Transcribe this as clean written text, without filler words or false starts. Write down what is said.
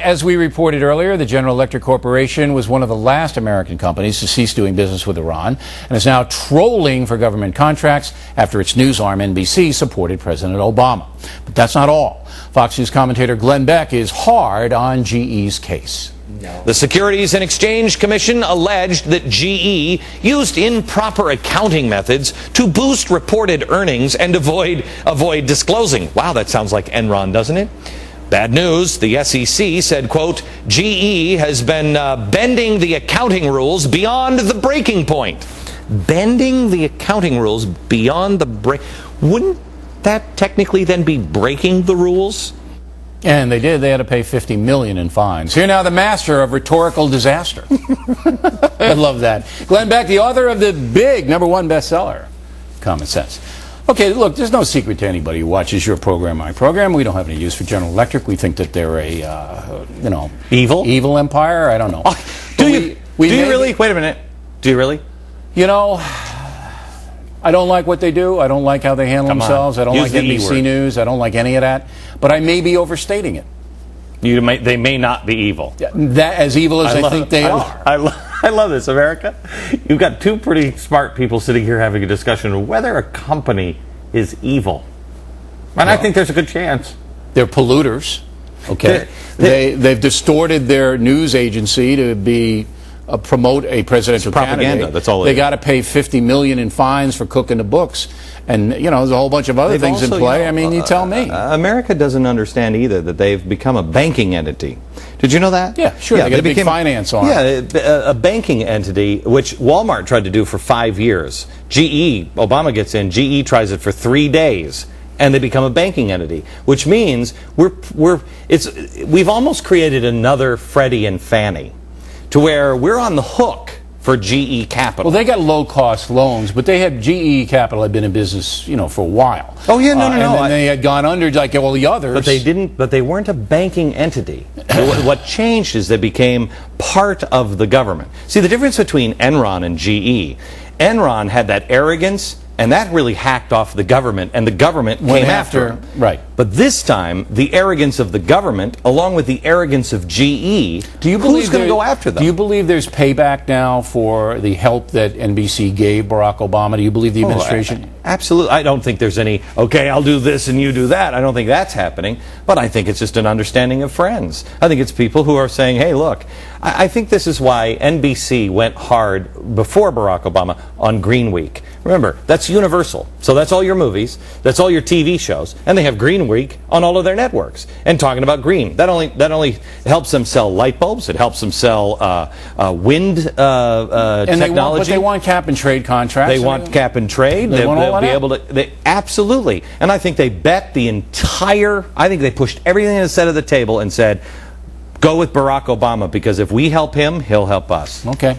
As we reported earlier, the General Electric Corporation was one of the last American companies to cease doing business with Iran and is now trolling for government contracts after its news arm NBC supported President Obama. But that's not all. Fox News commentator Glenn Beck is hard on GE's case. The Securities and Exchange Commission alleged that GE used improper accounting methods to boost reported earnings and avoid disclosing. Wow, that sounds like Enron, doesn't it? Bad news, the SEC said, quote, GE has been bending the accounting rules beyond the breaking point. Bending the accounting rules beyond the break. Wouldn't that technically then be breaking the rules? And they did. They had to pay $50 million in fines. Here now, the master of rhetorical disaster. I love that. Glenn Beck, the author of the big #1 bestseller, Common Sense. Okay, look, there's no secret to anybody who watches your program, my program. We don't have any use for General Electric. We think that they're a, evil empire. I don't know. Do you really? Wait a minute. Do you really? You know, I don't like what they do. I don't like how they handle themselves. I don't like NBC News. I don't like any of that. But I may be overstating it. They may not be evil. That as evil as I think they are. I love this, America. You've got two pretty smart people sitting here having a discussion of whether a company is evil. And I think there's a good chance. They're polluters. Okay. They've distorted their news agency to be promote a presidential candidate. That's all. They got to pay $50 million in fines for cooking the books, and there's a whole bunch of other things in play. I mean, you tell me. America doesn't understand either that they've become a banking entity. Did you know that? Yeah, sure. Yeah, they got a big finance arm. Yeah, a banking entity, which Walmart tried to do for 5 years. GE, Obama gets in. GE tries it for 3 days. And they become a banking entity, which means we've almost created another Freddie and Fannie, to where we're on the hook for GE Capital. Well, they got low-cost loans, but they had GE Capital had been in business, for a while. Oh yeah, no. And then they had gone under like all the others. But they didn't. But they weren't a banking entity. What changed is they became part of the government. See, the difference between Enron and GE. Enron had that arrogance, and that really hacked off the government, and the government came after him. Right. But this time, the arrogance of the government, along with the arrogance of GE, who's going to go after them? Do you believe there's payback now for the help that NBC gave Barack Obama? Do you believe the administration? Absolutely. I don't think there's any, okay, I'll do this and you do that. I don't think that's happening. But I think it's just an understanding of friends. I think it's people who are saying, hey, look, I think this is why NBC went hard before Barack Obama on Green Week. Remember, that's universal. So that's all your movies, that's all your TV shows, and they have Green Week on all of their networks. And talking about green, that only helps them sell light bulbs. It helps them sell wind technology. But they want cap and trade contracts. They want cap and trade. They'll be able to. Absolutely. And I think they bet the entire. I think they pushed everything in the center of the table and said, "Go with Barack Obama, because if we help him, he'll help us." Okay.